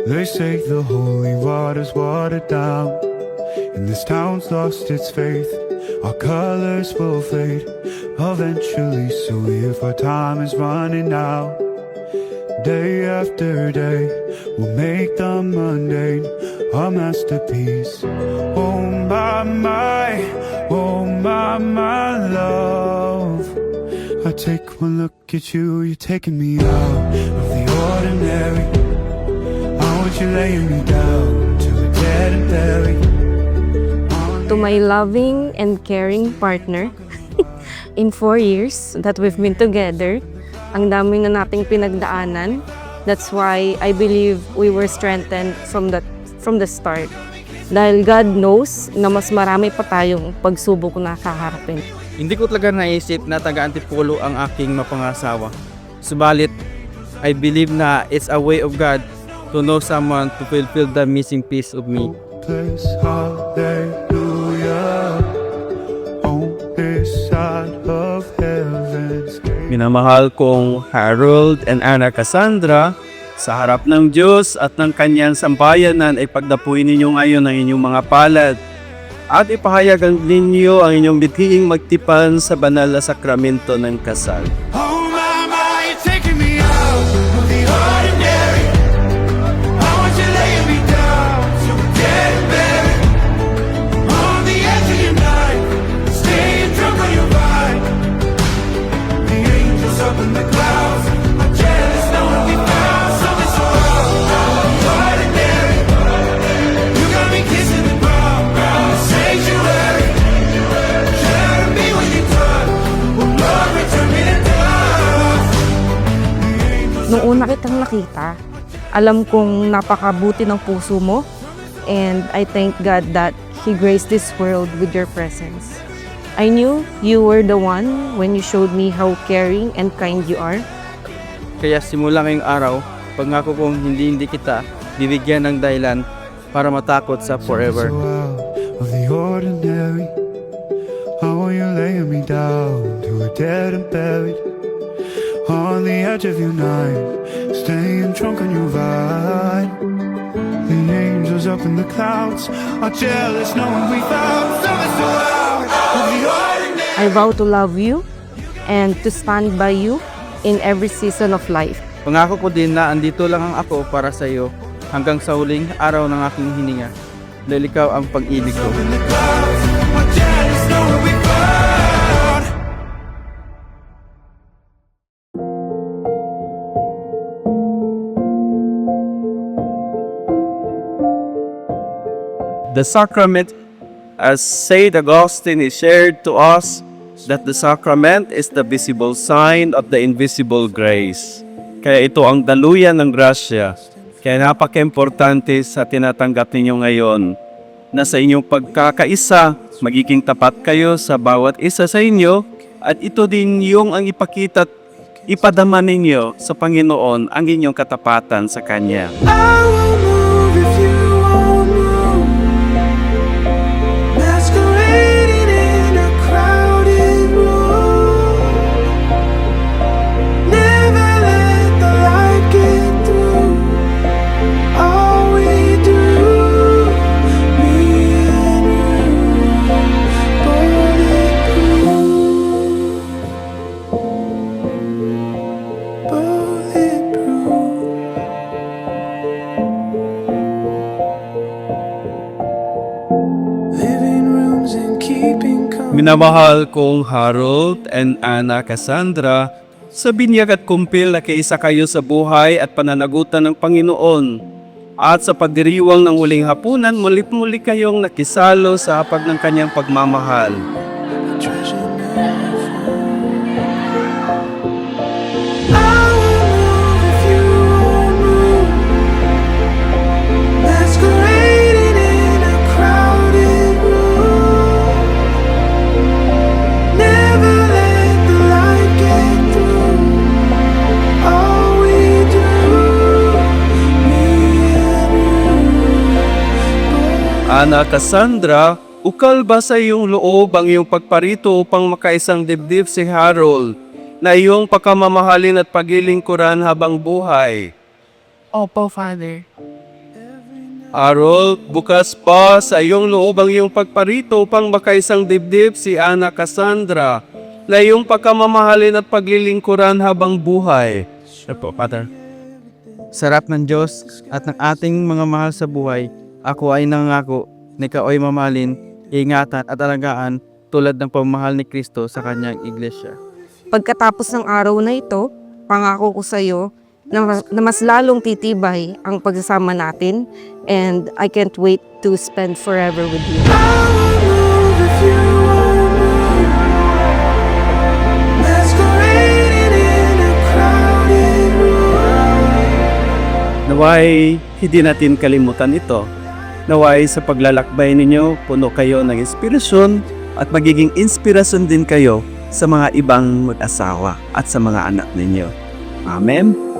They say the holy water's watered down, and this town's lost its faith. Our colors will fade eventually, so if our time is running out, day after day, we'll make the mundane a masterpiece. Oh my love. I take one look at you, you're taking me out of the ordinary. I want you laying me down to a dead and buried. To my loving and caring partner, in 4 years that we've been together, ang dami na nating pinagdaanan. That's why I believe we were strengthened from the start. Dahil God knows na mas marami pa tayong pagsubok na kaharapin. Hindi ko talaga naisip na taga-Antipolo ang aking mapangasawa. Subalit, I believe na it's a way of God to know someone to fulfill the missing piece of me. Place, hallelujah, on this side of heaven's gate. Minamahal kong Harold and Ana Cassandra, sa harap ng Diyos at ng kanyang sambayanan ay pagdapuin ninyo ngayon ang inyong mga palad at ipahayagan ninyo ang inyong bithiing magtipan sa banal na sakramento ng kasal. Oh my, you're taking me out of the ordinary. I want you laying me down to a dead and buried. On the edge of your night, staying drunk on your vine. The angels up in the clouds are jealous knowing we found something so ordinary. You got me kissing the ground, sanctuary. Share me when you touch. Oh Lord, return me to dust. Nung una kitang nakita, alam kong napakabuti ng puso mo, and I thank God that He graced this world with your presence. I knew you were the one when you showed me how caring and kind you are. Kaya simula ngayong araw, pangako kong hindi kita bibigyan ng dahilan para matakot sa forever. So out of the ordinary, I want you laying me down to a dead and buried. On the edge of your night, staying drunk on your vine. The angels up in the clouds are jealous knowing we found something so out of the ordinary. I vow to love you and to stand by you in every season of life. Pangako ko din na andito lang ang ako para sa iyo hanggang sa huling araw ng aking hininga. Dahil ikaw ang pag-ibig ko. In the clouds are jealous knowing we found. The sacrament, as Saint Augustine is shared to us, that the sacrament is the visible sign of the invisible grace. Kaya ito ang daluyan ng grasya. Kaya napaka-importante sa tinatanggap ninyo ngayon na sa inyong pagkakaisa, magiging tapat kayo sa bawat isa sa inyo at ito din yung ang ipakita at ipadama ninyo sa Panginoon ang inyong katapatan sa Kanya. I will move if you won't move. Masquerading in a crowded room. Never let the light get through. All we do, me and you, bulletproof. Living rooms and keeping company. Minamahal kong Harold and Ana Cassandra, sa binyag at kumpil na kaisa kayo sa buhay at pananagutan ng Panginoon. At sa pagdiriwang ng huling hapunan, muli kayong nakisalo sa hapag ng kanyang pagmamahal. Treasure never I will move if you won't move. Masquerading in a crowded room. Never let the light get through. All we do, me and you. Ana Cassandra, ukal ba sa iyong loob ang iyong pagparito upang makaisang dibdib si Harold na iyong pagkamamahalin at paglilingkuran habang buhay? Opo, Father. Harold, bukas pa sa iyong loob ang iyong pagparito upang makaisang dibdib si Ana Cassandra na iyong pagkamamahalin at paglilingkuran habang buhay. Opo, Father. Sarap ng Diyos at ng ating mga mahal sa buhay, ako ay nangako na ikaw ay mamahalin, ingatan at alagaan tulad ng pamahal ni Kristo sa kanyang iglesia. Pagkatapos ng araw na ito, pangako ko sa iyo na mas lalong titibay ang pagsasama natin, and I can't wait to spend forever with you. Naway, hindi natin kalimutan ito. Naway, sa paglalakbay ninyo, puno kayo ng inspirasyon at magiging inspirasyon din kayo sa mga ibang mag-asawa at sa mga anak ninyo. Amen?